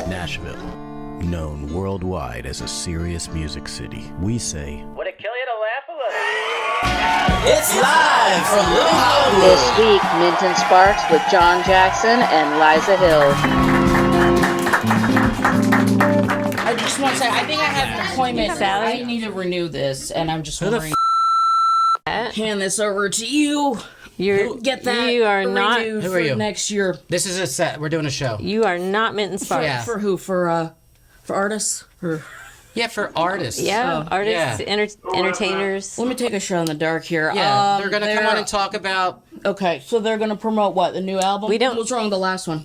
Nashville, known worldwide as a serious music city. We say, would it kill you to laugh a little? It's live from Little Hollywood. This week, Minton Sparks with John Jackson and Liza Hill. I just want to say, I think I have an appointment. Sally, I need to renew this, and I'm just wondering. Hand this over to you. Get that. You are not. Who are you? Next year. This is a set. We're doing a show. You are not Minton Sparks. Yeah. For who? For artists? Yeah, for artists. Yeah, artists, entertainers. Let me take a shot in the dark here. Yeah, they're going to come on and talk about... Okay, so they're going to promote what? The new album? We don't... What's wrong with the last one?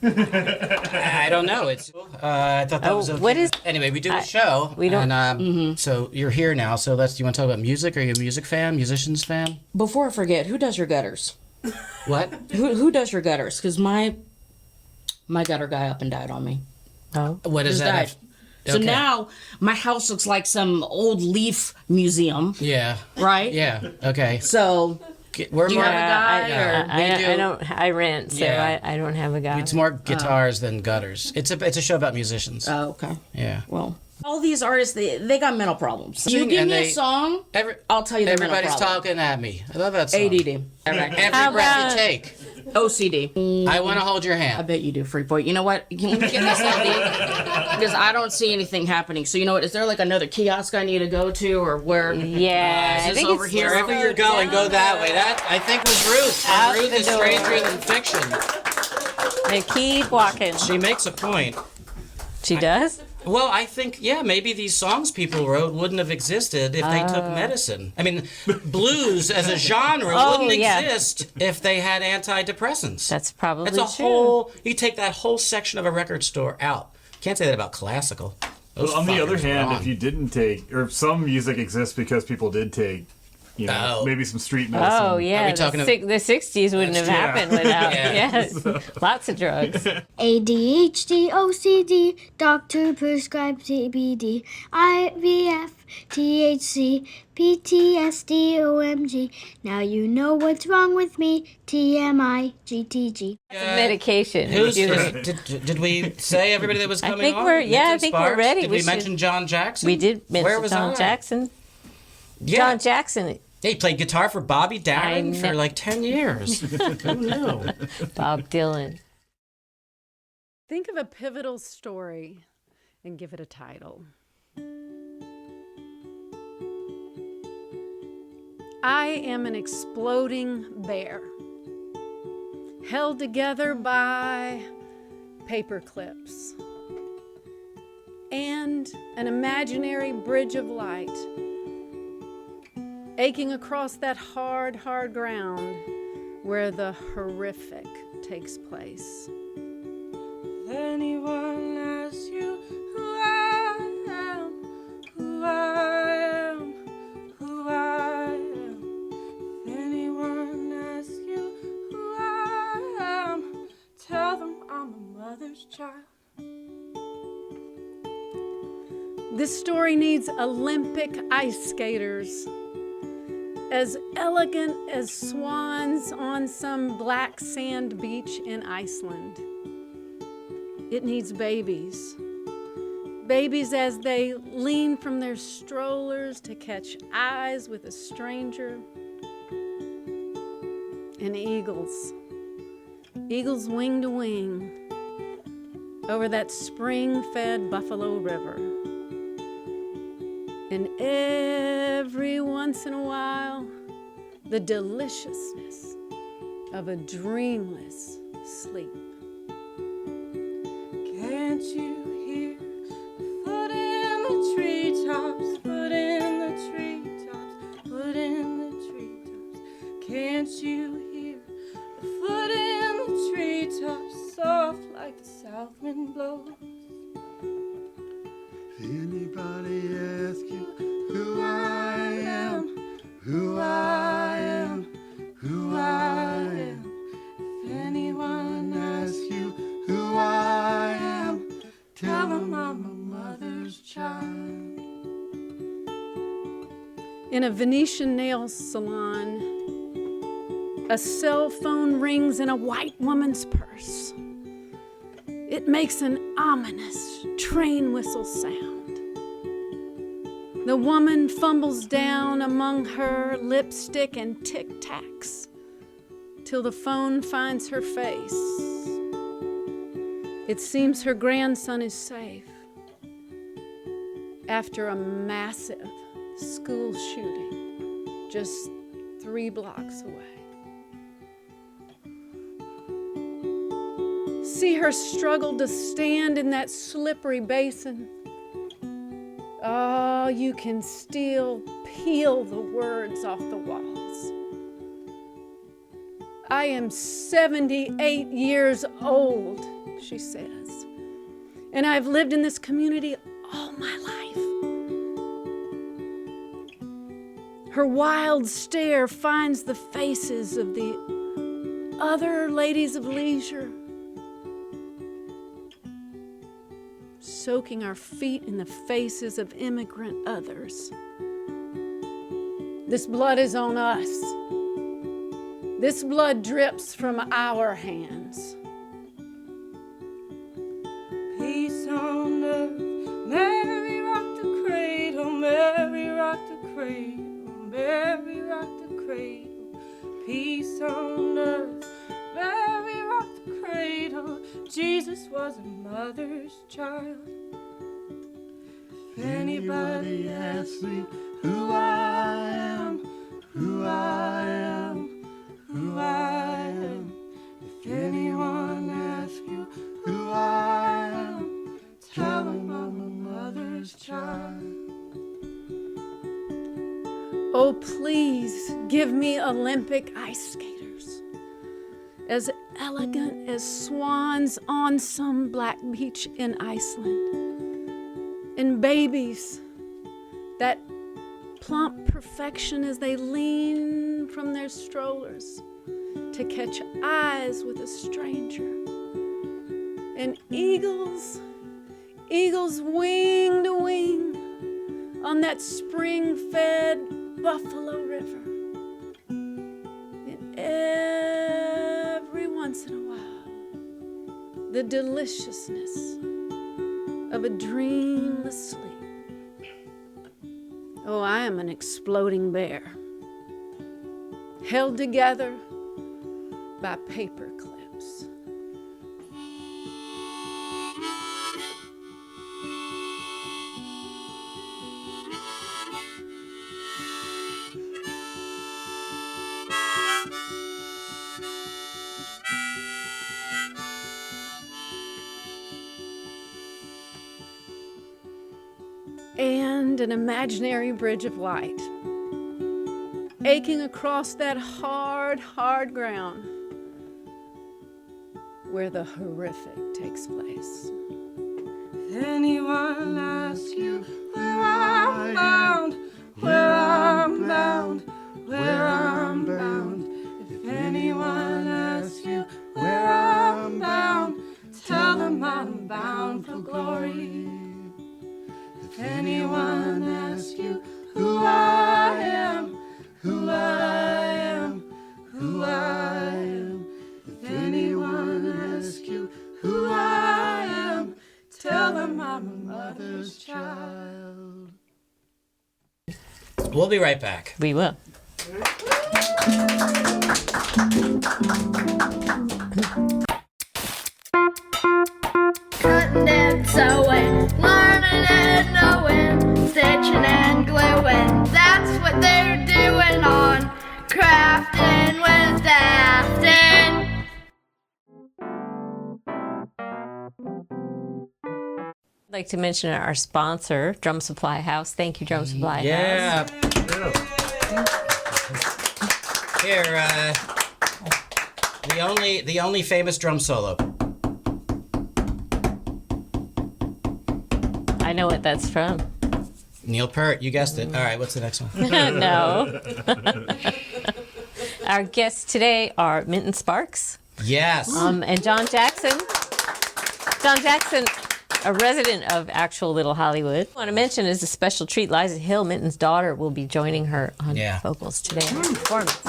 I don't know. It's. I thought that was okay. What is... Anyway, we do a show. We don't... And, so you're here now, so do you want to talk about music? Are you a music fan, musicians fan? Before I forget, who does your gutters? What? Who does your gutters? Because my gutter guy up and died on me. Oh. What is that? Died. So now my house looks like some old leaf museum. Yeah. Right? Yeah. Okay. So We're do you more have a guy? I rent, so Yeah. I don't have a guy. It's more guitars than gutters. It's a show about musicians. Oh, okay. Yeah. Well, all these artists, they got mental problems. You give me a song, I'll tell you the mental everybody's problem. talking at me. I love that song. ADD. Every breath you take. OCD. I want to hold your I hand. bet you do, freak boy. You know what? Let me get this ID because I don't see anything happening. So you know what? Is there like another kiosk I need to go to, or where? Yeah, is this over here? Wherever you're going, go that way. That I think was Ruth. Out Ruth the is door. stranger than fiction. And keep walking. She makes a point. She does? Well, I think, maybe these songs people wrote wouldn't have existed if they took medicine. I mean, blues as a genre wouldn't exist if they had antidepressants. That's probably That's true. you take that whole section of a record store out. Can't say that about classical. Those Well, on the other fuckers hand, gone. if you didn't take, or if some music exists because people did take, maybe some street medicine. Oh, yeah. Are we The, talking the 60s wouldn't have happened without. Yes. Lots of drugs. ADHD, OCD, doctor prescribed CBD, IVF, THC, PTSD, OMG. Now you know what's wrong with me, TMI, GTG. Medication. Did we say everybody that was coming think on? we're- yeah, Minton I think we're Sparks? ready. Did We we should- mention John Jackson? We did Where mention was John I? Jackson. Yeah. John Jackson. He played guitar for Bobby Darin I for know. like 10 years. Who knew? Bob Dylan. Think of a pivotal story and give it a title. I am an exploding bear, held together by paper clips and an imaginary bridge of light, aching across that hard, hard ground where the horrific takes place. Anyone asks you who I am, who I am, who I am. If anyone asks you who I am, tell them I'm a mother's child. This story needs Olympic ice skaters, as elegant as swans on some black sand beach in Iceland. It needs babies. Babies as they lean from their strollers to catch eyes with a stranger. And eagles. Eagles wing to wing over that spring-fed Buffalo River. And every once in a while, the deliciousness of a dreamless sleep. Can't you hear a foot in the treetops, foot in the treetops, foot in the treetops? Can't you hear a foot in the treetops, soft like the south wind blows? Anybody ask you who I am, who I am, who I am? If anyone asks you who I am, tell them I'm a mother's child. In a Venetian nail salon, a cell phone rings in a white woman's purse. It makes an ominous train whistle sound. The woman fumbles down among her lipstick and tic-tacs till the phone finds her face. It seems her grandson is safe after a massive school shooting just 3 blocks away. See her struggle to stand in that slippery basin. Oh, you can still peel the words off the walls. I am 78 years old, she says, and I've lived in this community all my life. Her wild stare finds the faces of the other ladies of leisure, soaking our feet in the faces of immigrant others. This blood is on us. This blood drips from our hands. Peace on earth, Mary rocked the cradle, Mary rocked the cradle, Mary rocked the cradle. Peace on earth, Mary rocked the cradle. Jesus was a mother's child. If anybody asks me who I am, who I am, who I am, if anyone asks you who I am, tell them I'm a mother's child. Oh, please give me Olympic ice skaters, as elegant as swans on some black beach in Iceland, and babies that plump perfection as they lean from their strollers to catch eyes with a stranger, and eagles wing to wing on that spring-fed Buffalo River. And every once in a while, the deliciousness of a dreamless sleep. Oh, I am an exploding bear, held together by paper clips. And an imaginary bridge of light, aching across that hard, hard ground where the horrific takes place. If anyone asks you where I'm bound, where I'm bound, where I'm bound, if anyone asks you where I'm bound, tell them I'm bound for glory. If anyone asks you who I am, who I am, who I am, if anyone asks you who I am, tell them I'm a mother's child. We'll be right back. We will. Cutting and sewing, learning and knowing, stitching and gluing. That's what they're doing on Crafting with Afton. I'd like to mention our sponsor, Drum Supply House. Thank you, Drum Supply House. Yeah. Here, the only famous drum solo. I know what that's from. Neil Peart, you guessed it. All right, what's the next one? No. Our guests today are Minton Sparks. Yes. And John Jackson. John Jackson, a resident of actual Little Hollywood. I want to mention as a special treat, Liza Hill, Minton's daughter, will be joining her on vocals today on the performance.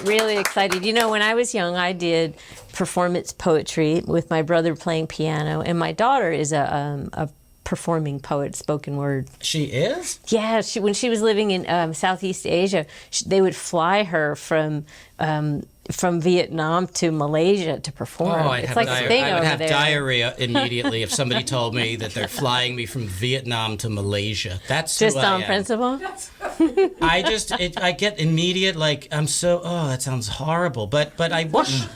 really excited. You know, when I was young, I did performance poetry with my brother playing piano, and my daughter is a performing poet, spoken word. She is? Yeah, when she was living in Southeast Asia, they would fly her from Vietnam to Malaysia to perform. It's like a thing I would over have there. diarrhea immediately if somebody told me that they're flying me from Vietnam to Malaysia. That's Just who I on am. principle? I get immediate, like, that sounds horrible. But I wouldn't.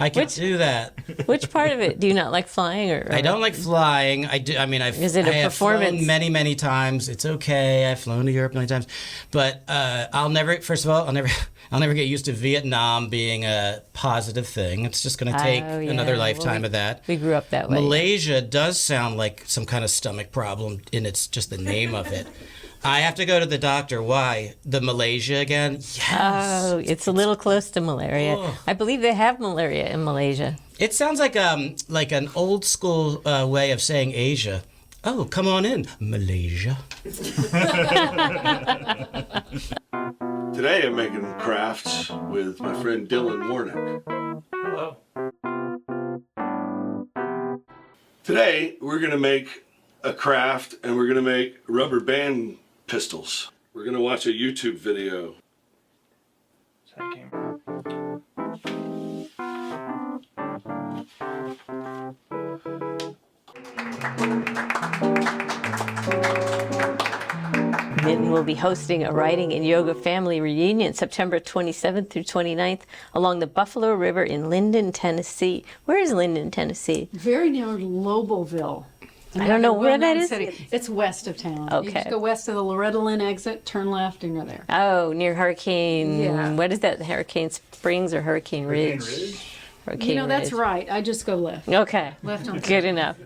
I could do that. Which part of it? Do you not like flying? Or? I don't like flying. I do. I mean, Is it a I have performance? flown many times. It's okay. I've flown to Europe many times, but I'll never. First of all, I'll never get used to Vietnam being a positive thing. It's just going to take another lifetime of that. We grew up that way. Malaysia does sound like some kind of stomach problem, and it's just the name of it. I have to go to the doctor. Why? The Malaysia again? Yes. Oh, it's a little close to malaria. Oh. I believe they have malaria in Malaysia. It sounds like an old school way of saying Asia. Oh, come on in, Malaysia. Today I'm making crafts with my friend Dylan Warnick. Hello. Today we're going to make a craft and we're going to make rubber band pistols. We're going to watch a YouTube video. Minton will be hosting a writing and yoga family reunion September 27th through 29th along the Buffalo River in Linden, Tennessee. Where is Linden, Tennessee? Very near Lobelville. I don't know where that is. It's west of town. Okay. You just go west of the Loretta Lynn exit, turn left, and you're there. Oh, near Hurricane. Yeah. What is that? Hurricane Springs or Hurricane Ridge? Hurricane That's Ridge. right. I just go left. Okay. Left on Good enough.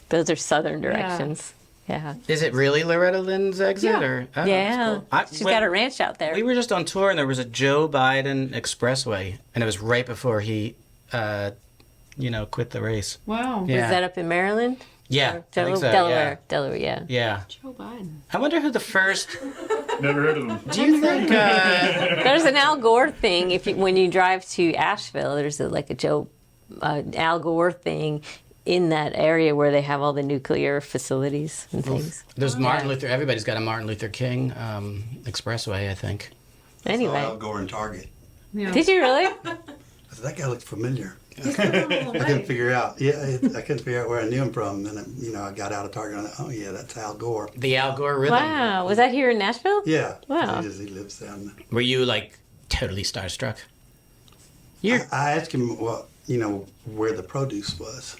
Those are southern directions. Yeah. Is it really Loretta Lynn's exit? Yeah. Or, oh, Yeah. that's cool. She's got a ranch out there. We were just on tour, and there was a Joe Biden expressway, and it was right before he, quit the race. Wow. Yeah. Was that up in Maryland? Yeah, Or I think so, Delaware. Delaware, yeah. Yeah. Joe Biden. I wonder who the first. Never heard of them. Do you think? There's an Al Gore thing. When you drive to Asheville, there's a Al Gore thing in that area where they have all the nuclear facilities and things. There's Martin Luther. Everybody's got a Martin Luther King expressway, I think. Anyway. I'll go in Target. Yeah. Did you really? I said, that guy looked familiar. He's been on the I way. couldn't figure out. Yeah, I couldn't figure out where I knew him from. Then, I got out of Target and I thought, oh, yeah, that's Al Gore. The Al Gore rhythm. Wow. Was that here in Nashville? Yeah. Wow. He lives down there. Were you, totally starstruck? I asked him, where the produce was.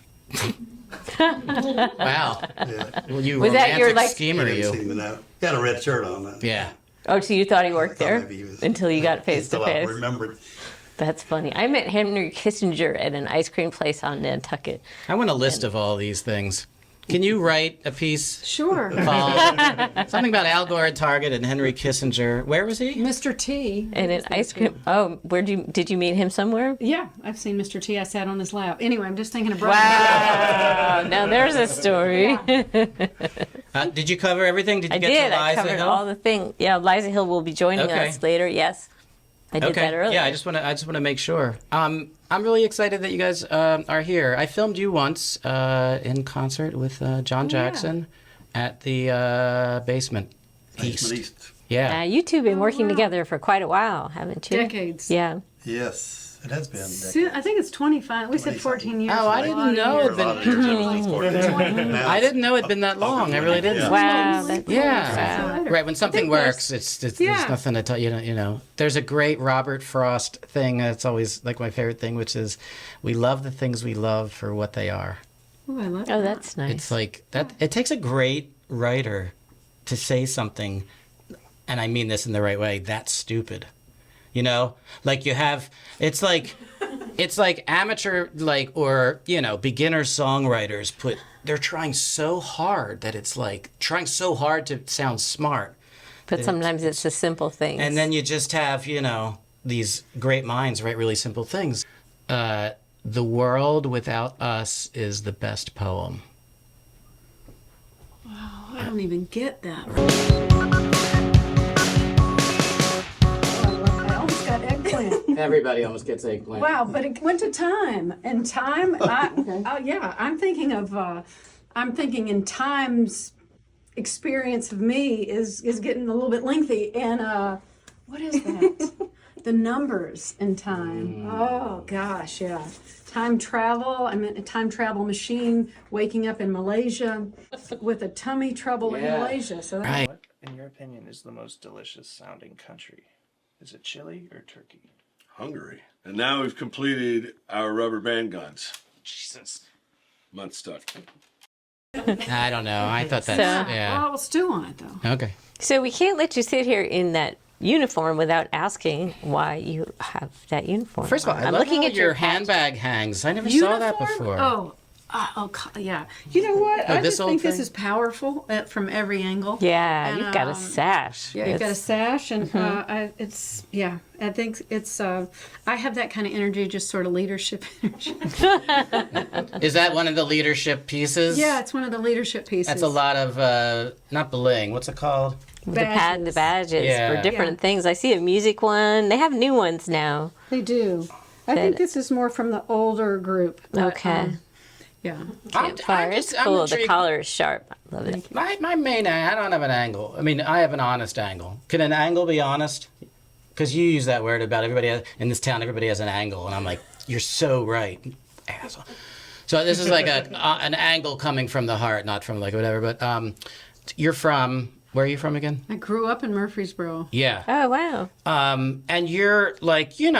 Wow. Yeah. Well, you Was that romantic your, schemer, He didn't you. seem to know. He had a red shirt on. Yeah. Oh, so you thought he worked I thought there maybe he was- until you got face to Until I face? remembered. That's funny. I met Henry Kissinger at an ice cream place on Nantucket. I want a list of all these things. Can you write a piece, Sure. Paul? Something about Al Gore at Target and Henry Kissinger. Where was he? Mr. T. And an ice cream. Oh, did you meet him somewhere? Yeah, I've seen Mr. T. I sat on his lap. Anyway, I'm just thinking of Brother. Wow. Now there's a story. Did you cover everything? Did you I get did. to I Liza covered Hill? all the things. Yeah, Liza Hill will be joining Okay. us later. Yes, I did that earlier. Yeah, I just want to make sure. I'm really excited that you guys are here. I filmed you once in concert with John Jackson at the Basement East. Yeah. You two have been working together for quite a while, haven't you? Decades. Yeah. Yes, it has been. I think it's 25. We said 14 years. Oh, I didn't know it'd been. I didn't know it'd been that long. I really didn't. Wow. Yeah. Right. When something works, it's there's nothing to tell you. You know. There's a great Robert Frost thing that's always like my favorite thing, which is, we love the things we love for what they are. Oh, I love Oh, that's nice. It's like that. It takes a great writer to say something, and I mean this in the right way, that's stupid. You know, like you have, it's like amateur, or, beginner songwriters they're trying so hard that it's like trying so hard to sound smart. But sometimes it's the simple things. And then you just have, these great minds write really simple things. The world without us is the best poem. Wow, I don't even get that. I almost got eggplant. Everybody almost gets eggplant. Wow, but it went to time. And time, I'm thinking in time's experience of me is getting a little bit lengthy. And what is that? The numbers in time. Oh, gosh, yeah. Time travel. I'm in a time travel machine, waking up in Malaysia with a tummy trouble in Malaysia. So Right. What, in your opinion, is the most delicious sounding country? Is it Chile or Turkey? Hungary. And now we've completed our rubber band guns. Jesus. I'm unstuck. I don't know. I thought that's, Well, we'll stew on it, though. Okay. So we can't let you sit here in that uniform without asking why you have that uniform. First of all, I'm looking at your handbag hangs. I never saw that before. Yeah. You know what? Oh, I this just old think this thing? is powerful from every angle. Yeah, And, you've got a sash. Yeah, you've got a It's- sash, and I think it's. I have that kind of energy, just sort of leadership energy. Is that one of the leadership pieces? Yeah, it's one of the leadership pieces. That's a lot of, not bling. What's it called? The badges Yeah. for different things. I see a music one. They have new ones now. They do. I think this is more from the older group. but, Okay. Yeah. Campfire. It's cool. The collar is sharp. I love it. My main, I don't have an angle. I mean, I have an honest angle. Can an angle be honest? Because you use that word about everybody in this town. Everybody has an angle, and I'm like, you're so right, asshole. So this is like an angle coming from the heart, not from like whatever. But you're from, where are you from again? I grew up in Murfreesboro. Yeah. Oh wow. And you're like, you're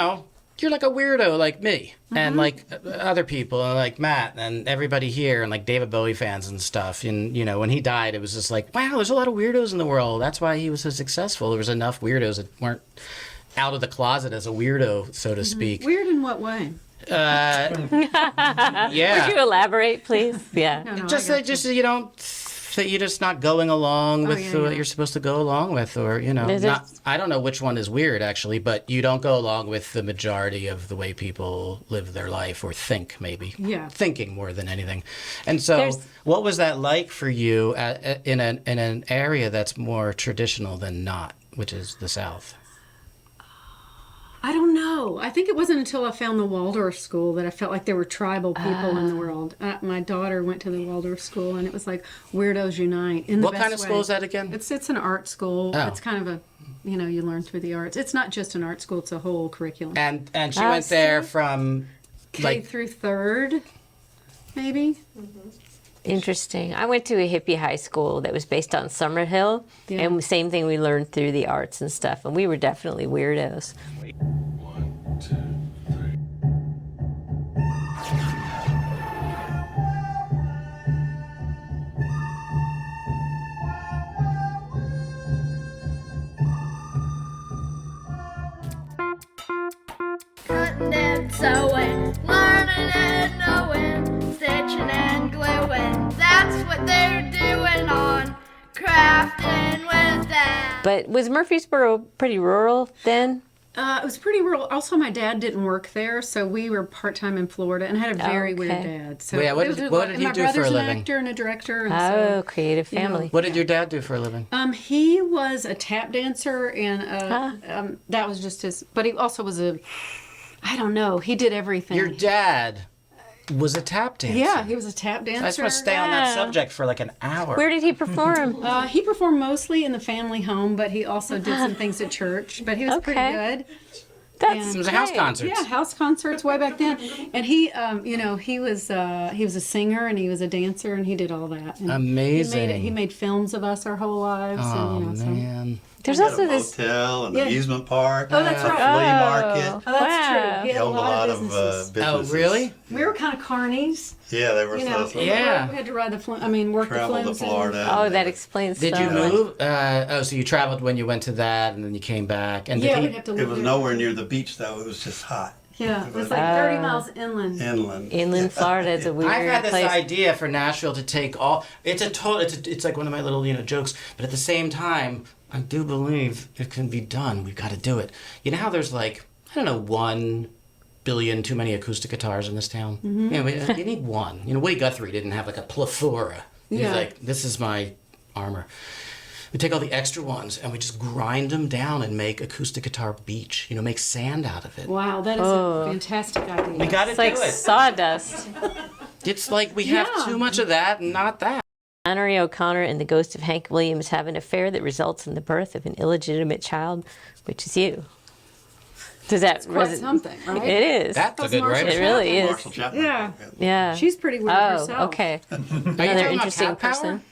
like a weirdo like me, and like other people, like Matt and everybody here, and like David Bowie fans and stuff. And when he died, it was just like, wow, there's a lot of weirdos in the world. That's why he was so successful. There was enough weirdos that weren't out of the closet as a weirdo, so to speak. Weird in what way? Yeah. Would you elaborate, please? Yeah. No, Just you don't. So you're just not going along with what you're supposed to go along with, or I don't know which one is weird actually, but you don't go along with the majority of the way people live their life or think, maybe. Yeah. Thinking more than anything. And so, what was that like for you in an area that's more traditional than not, which is the South? I don't know. I think it wasn't until I found the Waldorf school that I felt like there were tribal people in the world. My daughter went to the Waldorf school, and it was like Weirdos Unite. What kind of school is that again? It's an art school. Oh. It's kind of you learn through the arts. It's not just an art school; it's a whole curriculum. And she went there from K through third, maybe. Interesting. I went to a hippie high school that was based on Summerhill, and same thing we learned through the arts and stuff, and we were definitely weirdos. 1, 2, 3. Cutting and sewing, learning and knowing, stitching and gluing. That's what they're doing on Crafting with Dad. But was Murfreesboro pretty rural then? It was pretty rural. Also, my dad didn't work there, so we were part-time in Florida, and had a very weird dad. So what did he do for a living? My brother's an actor and a director. And creative family. What did your dad do for a living? He was a tap dancer, and that was just his. But he also was I don't know. He did everything. Your dad was a tap dancer. Yeah, he was a tap dancer. I just want to stay on that subject for like an hour. Where did he perform? He performed mostly in the family home, but he also did some things at church. But he was pretty good. It was a house concerts. Yeah, house concerts way back then. And he, he was a singer and he was a dancer and he did all that. And amazing. He made films of us our whole lives. Oh and, man. There's also this hotel and amusement park. Oh, that's right. Flea market. Oh, that's true. He owned a lot of businesses. Oh, really? We were kind of carnies. Yeah, they were. We had to ride work Travel the to Florida. Oh, that explains. Did you move? So you traveled when you went to that, and then you came back. And we'd did have to It live was there. nowhere near the beach though. It was just hot. Yeah, it was like 30 miles inland. Inland Florida is a weird I've had this place. idea for Nashville to take all. It's like one of my little jokes, but at the same time, I do believe it can be done. We've got to do it. You know how there's like 1 billion too many acoustic guitars in this town? Mhm. You need one. Woody Guthrie didn't have like a plethora. He was like, this is my armor. We take all the extra ones and we just grind them down and make acoustic guitar beach. Make sand out of it. Wow, that is a fantastic idea. We got to do It's like it. sawdust. It's like we have too much of that and not that. Flannery O'Connor and the ghost of Hank Williams have an affair that results in the birth of an illegitimate child, which is you. Does that quite something, right? It is. That's a good writer. It really is. Marshall Chapman. Yeah. Yeah. She's pretty weird Oh, herself. okay. Are you Another talking about interesting Cat Power? person.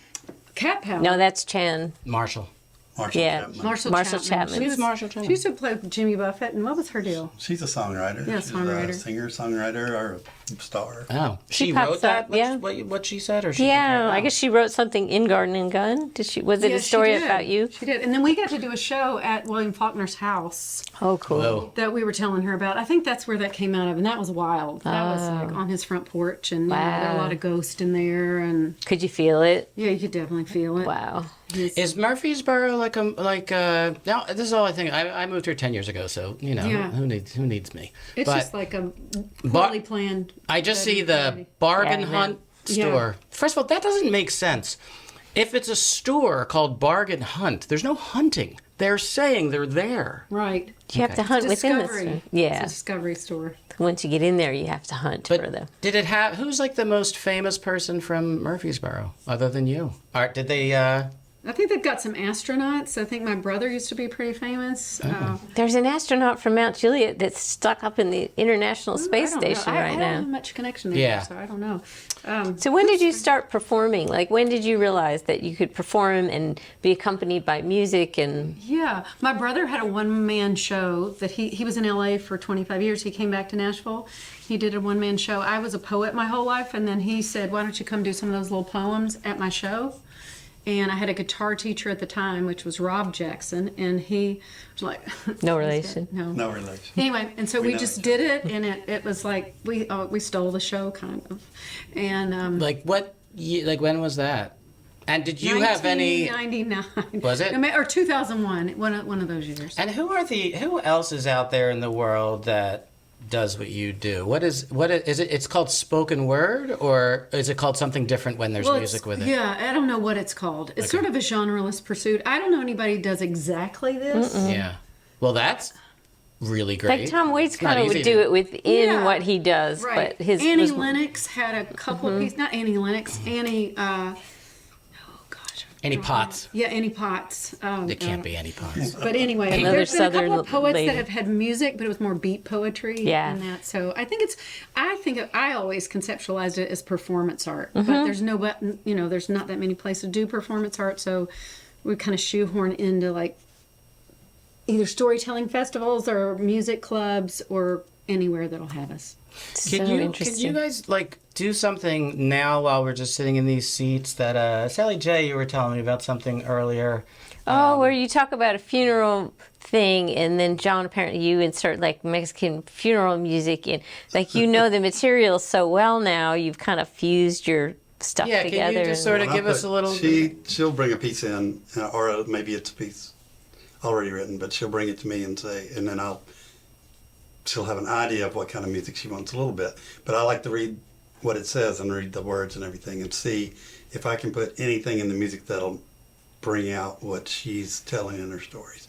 Cat Power. No, that's Chan. Marshall. Marshall Yeah. Chapman. Marshall Chapman. She was, Marshall Chapman. She used to play with Jimmy Buffett, and what was her deal? She's a songwriter. Yeah, She's songwriter. a singer, songwriter, or a star. Oh, She she pops wrote that? up, yeah. What she said? Or she Yeah, I guess she wrote something in Garden and Gun. Did she? Was it a she story did. about you? She did. And then we got to do a show at William Faulkner's house Oh, cool. Whoa. that we were telling her about. I think that's where that came out of, and that was wild. That was like on his front porch, and there were a lot of ghosts in there, and Could you feel it? yeah, you could definitely feel it. Wow. Is Murfreesboro now this is all I think. I moved here 10 years ago, so Yeah. who needs me? It's But just like a poorly planned. I just see bedroom the party. bargain Yeah, hunt yeah. store. First of all, that doesn't make sense. If it's a store called Bargain Hunt, there's no hunting. They're saying they're there. Right. You have to hunt within the Discovery. store. Yeah. It's a discovery store. Once you get in there, you have to hunt for them. Did it have? Who's like the most famous person from Murfreesboro other than you? Or did they? I think they've got some astronauts. I think my brother used to be pretty famous. There's an astronaut from Mount Juliet that's stuck up in the International Space I don't know. Station I right don't now. have much connection there, Yeah. so I don't know. So when did you start performing? Like when did you realize that you could perform and be accompanied by music and Yeah, my brother had a one-man show that he was in LA for 25 years. He came back to Nashville. He did a one-man show. I was a poet my whole life, and then he said, "Why don't you come do some of those little poems at my show?" And I had a guitar teacher at the time, which was Rob Jackson, and he was like, no relation? No relation. Anyway, and so We we know just each did it, and it was like we stole the show kind of, and Like what? Like when was that? And did you have any? 1999 Was it? or 2001? One of those years. And who else is out there in the world that does what you do? What is it? It's called spoken word, or is it called something different when there's Well, music with it? Yeah, I don't know what it's called. It's sort of a genreless pursuit. I don't know anybody who does exactly this. Yeah. Well, that's really great. Like Tom Waits It's not kind of would easy do to- it within Yeah. what he does, Right. but his Annie was- Lennox had a couple of pieces. Not Annie Lennox. Annie. Any Potts. Yeah, Annie Potts. It can't be any Potts. But anyway, Another there's been a couple Southern of poets lady. that have had music, but it was more beat poetry Yeah. and that. So I think I always conceptualized it as performance art, Mm-hmm. but there's there's not that many places to do performance art, so we kind of shoehorn into like either storytelling festivals or music clubs or anywhere that'll have us. Can you guys like do something now while we're just sitting in these seats that Sally J, you were telling me about something earlier. where you talk about a funeral thing, and then John, apparently you insert like Mexican funeral music in. Like the material so well now, you've kind of fused your stuff together. Can you just sort of give us a little? She'll bring a piece in, or maybe it's a piece already written, but she'll bring it to me and say, and then she'll have an idea of what kind of music she wants a little bit. But I like to read what it says and read the words and everything and see if I can put anything in the music that'll bring out what she's telling in her stories.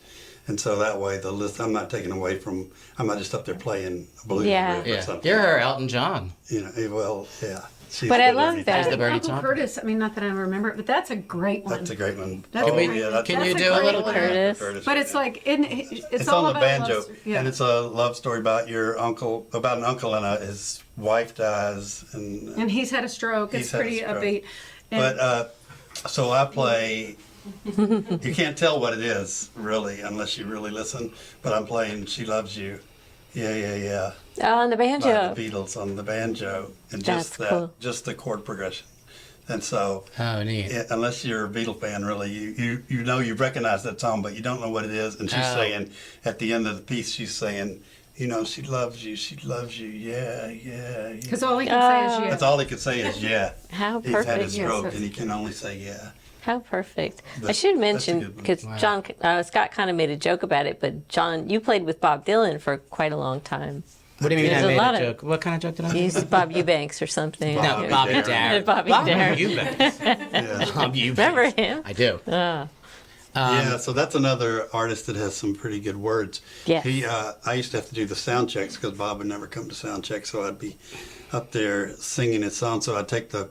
And so that way the list, I'm not taking away from, I'm not just up there playing a blues riff or something. You're her Elton John. Well, yeah. But I love that. The Bernie Uncle Taupin. Curtis, I mean, not that I remember it, but that's a great one. That's a great one. That's Can you do a little Curtis? But it's like, it's on all the about banjo, yeah. and it's a love story about your uncle, about an uncle and his wife dies, And he's had a stroke. It's He's had a pretty stroke. upbeat. And But so I play. You can't tell what it is really unless you really listen. But I'm playing "She Loves You," yeah. Oh, on the banjo. By the Beatles on the banjo, and That's cool. just the chord progression. And so, neat. Unless you're a Beatle fan, really, you know you recognize that song, but you don't know what it is. And she's saying at the end of the piece, she's saying, she loves you, yeah. Because all he can say is yeah. That's all he could say is yeah. How He's had perfect. his stroke, and he can only say yeah. How perfect. I That's- should that's a mention, good one. because Wow. John, Scott kind of made a joke about it, but John, you played with Bob Dylan for quite a long time. What do you mean There's I a made lot a of- joke? What kind of joke did I You make? used Bob Eubanks or something. No, Bobby Darin. Bobby Bob Darin. Eubanks. Bob Eubanks. Remember him? I do. Yeah, so that's another artist that has some pretty good words. Yeah. I used to have to do the sound checks because Bob would never come to sound check, so I'd be up there singing his song. So I'd take a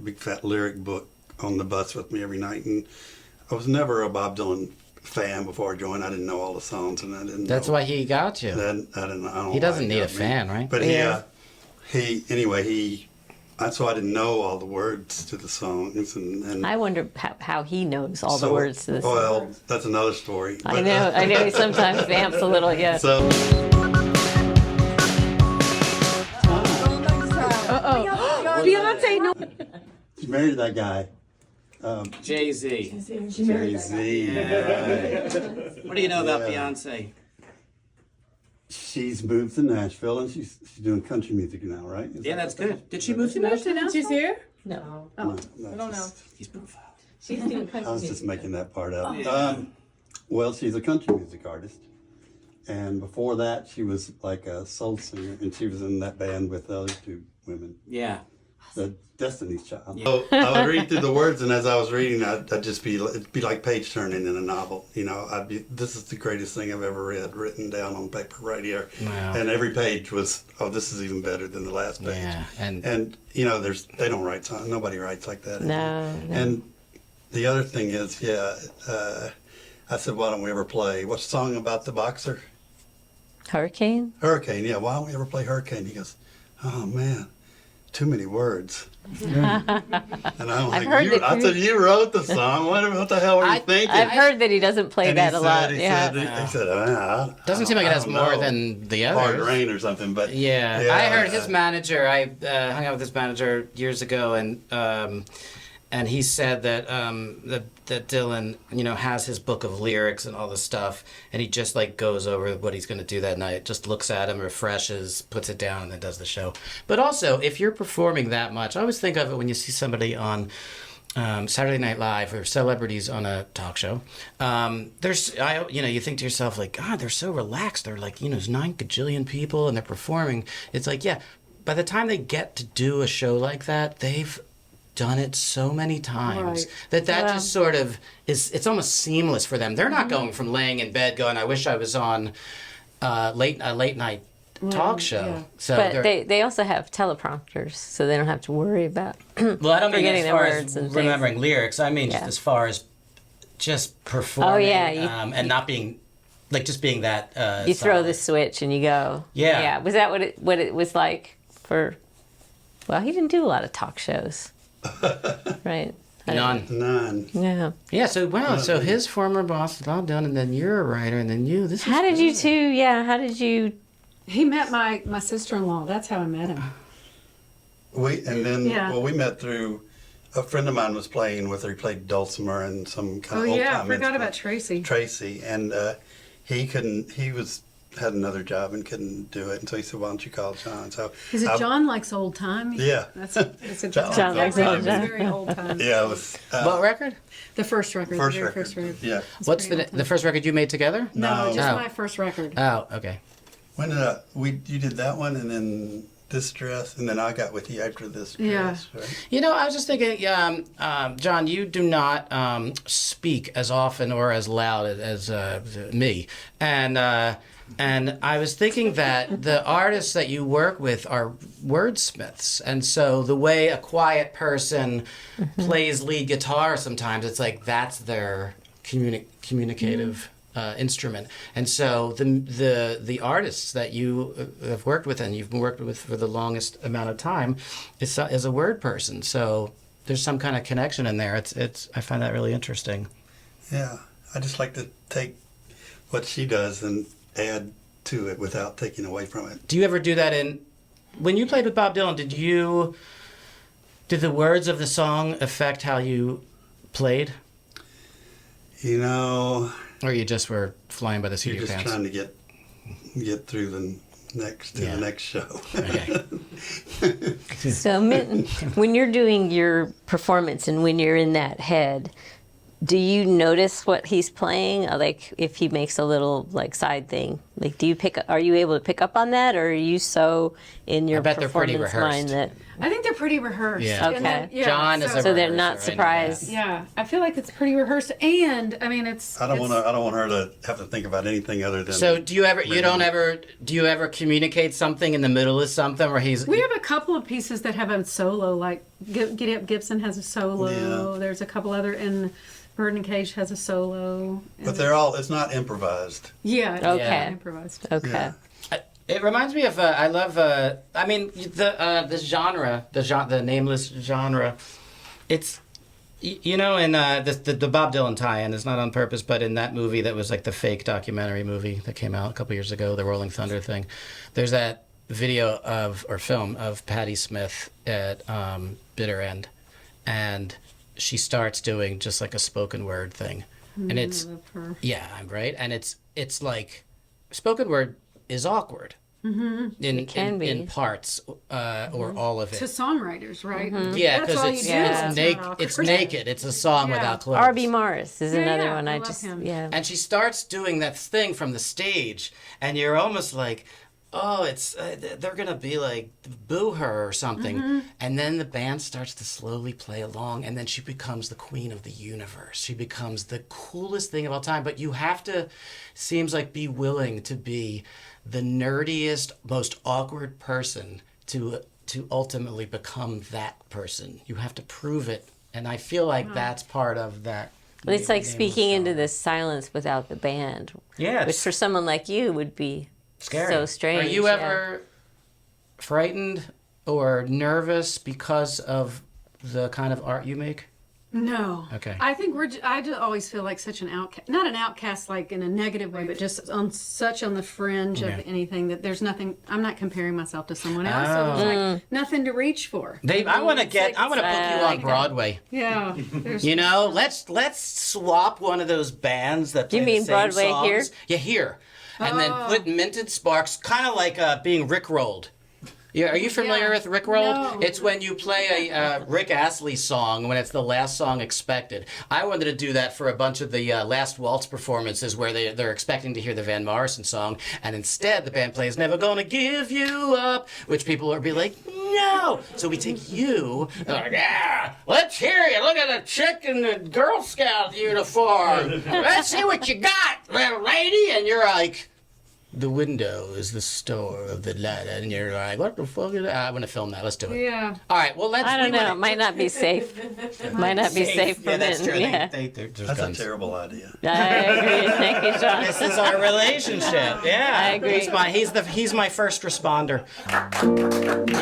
big fat lyric book on the bus with me every night, and I was never a Bob Dylan fan before I joined. I didn't know all the songs, and I didn't. That's why he got you. He doesn't need a fan, right? But so I didn't know all the words to the songs, and I wonder how he knows all the words to this. Well, that's another story. I know. He sometimes vamps a little, yeah. So. Beyonce, no. She married that guy. Jay-Z. Jay-Z. What do you know about Beyonce? She's moved to Nashville and she's doing country music now, right? That's good. Did she move to Nashville? She's here? No. Oh, I don't know. He's profile. She's doing country music. I was just making that part up. Well, she's a country music artist. And before that, she was like a soul singer, and she was in that band with the other two women. Yeah. The Destiny's Child. So I would read through the words, and as I was reading, it'd be like page turning in a novel. This is the greatest thing I've ever read, written down on paper right here. Wow. And every page was, this is even better than the last page. Yeah. And they don't write songs. Nobody writes like that. No. And the other thing is, I said, why don't we ever play, what's the song about the boxer? Hurricane? Hurricane, yeah. Why don't we ever play Hurricane? He goes, oh, man, too many words. And I'm like, I said, you wrote the song. What the hell were you thinking? I've heard that he doesn't play that a lot. He said, doesn't seem like it has more than the others. Hard Rain or something, but yeah. I heard his manager. I hung out with his manager years ago, and he said that that Dylan, has his book of lyrics and all this stuff, and he just like goes over what he's going to do that night, just looks at him, refreshes, puts it down, and then does the show. But also, if you're performing that much, I always think of it when you see somebody on Saturday Night Live or celebrities on a talk show. You think to yourself like, God, they're so relaxed. They're like, there's 9 gajillion people and they're performing. It's like, yeah, by the time they get to do a show like that, they've done it so many times that just sort of it's almost seamless for them. They're not going from laying in bed going, I wish I was on a late night talk show. Yeah. So but they also have teleprompters, so they don't have to worry about well, I don't mean as far as remembering lyrics. I mean just as far as just performing and not being like just being that you throw the switch and you go. Yeah. Was that what it was like for well, he didn't do a lot of talk shows. Right. None. Yeah. Yeah. So wow. So his former boss is all done, and then you're a writer, and then you. How did you two? Yeah. How did you? He met my sister-in-law. That's how I met him. We met through a friend of mine was playing with her. He played dulcimer and some kind of old time I forgot about Tracy. Tracy, and he couldn't. He had another job and couldn't do it, and so he said, "Why don't you call John?" So is it John likes old time? Yeah, John likes old time. Very old time. Yeah, it was. What record? The first record. First record. Yeah. What's the first record you made together? No, just my first record. Oh, okay. When did you did that one, and then This Dress, and then I got with you after This Dress. Right? I was just thinking, John, you do not speak as often or as loud as me, and I was thinking that the artists that you work with are wordsmiths. And so the way a quiet person plays lead guitar sometimes, it's like that's their communicative instrument. And so the artists that you have worked with and you've worked with for the longest amount of time is a word person. So there's some kind of connection in there. I find that really interesting. Yeah. I just like to take what she does and add to it without taking away from it. Do you ever do that when you played with Bob Dylan, did the words of the song affect how you played? Or you just were flying by the seat of your pants? You're just trying to get through the next show. Okay. So Minton, when you're doing your performance and when you're in that head, do you notice what he's playing? Like if he makes a little like side thing, Like, are you able to pick up on that, or are you so in your I bet they're pretty performance mind rehearsed. that? I think they're pretty rehearsed. Yeah. Okay. And then- yeah, John is a So they're rehearser, not I know surprised. Yeah, I feel like it's pretty rehearsed, and I mean it's. I don't want her to have to think about anything other than. So do you ever communicate something in the middle of something where he's? We have a couple of pieces that have a solo, like Giddy Up Gibson has a solo. Yeah. There's a couple other, and Bird and Cage has a solo. But they're all. It's not improvised. Yeah. It's Okay. improvised. Okay. Yeah. It reminds me of I love I mean the genre, the nameless genre. It's you know in the Bob Dylan tie-in is not on purpose, but in that movie that was like the fake documentary movie that came out a couple years ago, the Rolling Thunder thing. There's that video or film of Patti Smith at Bitter End, and she starts doing just like a spoken word thing, and it's I love her. yeah, right, and it's like spoken word is awkward. Mm-hmm. In parts or all of it. To songwriters, right? Mm-hmm. Yeah, That's because all it's you do. it's naked. It's a song Yeah. without clothes. R.B. Morris is another one. I I love just him. And she starts doing that thing from the stage, and you're almost like, oh, it's they're gonna be like boo her or something, Mm-hmm. and then the band starts to slowly play along, and then she becomes the queen of the universe. She becomes the coolest thing of all time. But you have to, seems like, be willing to be the nerdiest, most awkward person to ultimately become that person. You have to prove it, and I feel like that's part of that. Well, it's like nameless speaking into genre. this silence without the band. Yeah, Which it's for someone like you would be scary. so strange. Are you yeah. ever frightened or nervous because of the kind of art you make? No. Okay. I think I just always feel like such an outcast. Not an outcast like in a negative way, but just on the fringe of Okay. anything that there's nothing. I'm not comparing myself to someone else, so there's like nothing to reach for. I want to book you on Broadway. Yeah. You know, let's swap one of those bands that play You mean the same Broadway songs. here? Yeah, here. And then put Minton Sparks, kind of like being Rickrolled. Yeah, are you familiar with Rickrolled? No. It's when you play a Rick Astley song when it's the last song expected. I wanted to do that for a bunch of the Last Waltz performances where they're expecting to hear the Van Morrison song, and instead the band plays Never Gonna Give You Up, which people will be like, no! So we take you, like, yeah, let's hear you. Look at the chick in the Girl Scout uniform. Let's see what you got, little lady. And you're like, the window is the store of the light, and you're like, what the fuck is that? I want to film that. Let's do it. Yeah. All right, well, let's... I don't know. It might not be safe. Might not be safe for Yeah, that's Minton. true. Yeah. There's That's guns. a terrible idea. I agree. Thank you, Sean. This is our relationship. Yeah. I agree. He's my first responder.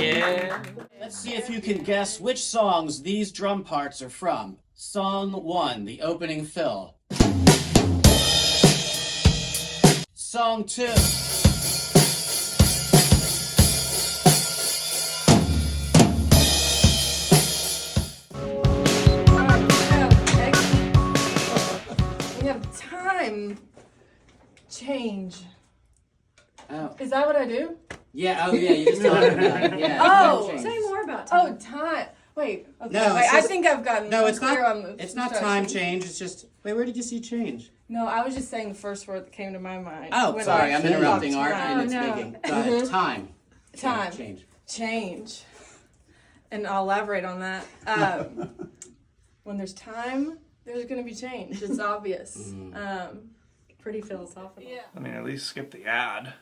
Yeah. Let's see if you can guess which songs these drum parts are from. Song 1, the opening fill. Song 2. We have time change. Oh. Is that what I do? Yeah, oh yeah, you just talked about it. Yeah. Oh, Change. Say more about time. Oh, time. Wait. Okay. No, wait. it's I just- think I've gotten No, it's clear not. on the It's not instructions. time change. It's just. Wait, where did you see change? No, I was just saying the first word that came to my mind. Oh, when sorry, I I'm thought interrupting art time. and it's no. making. Go ahead. Time. Time. Yeah, change. Change. And I'll elaborate on that. When there's time, there's going to be change. It's obvious. Pretty philosophical. Yeah. I mean, at least skip the ad.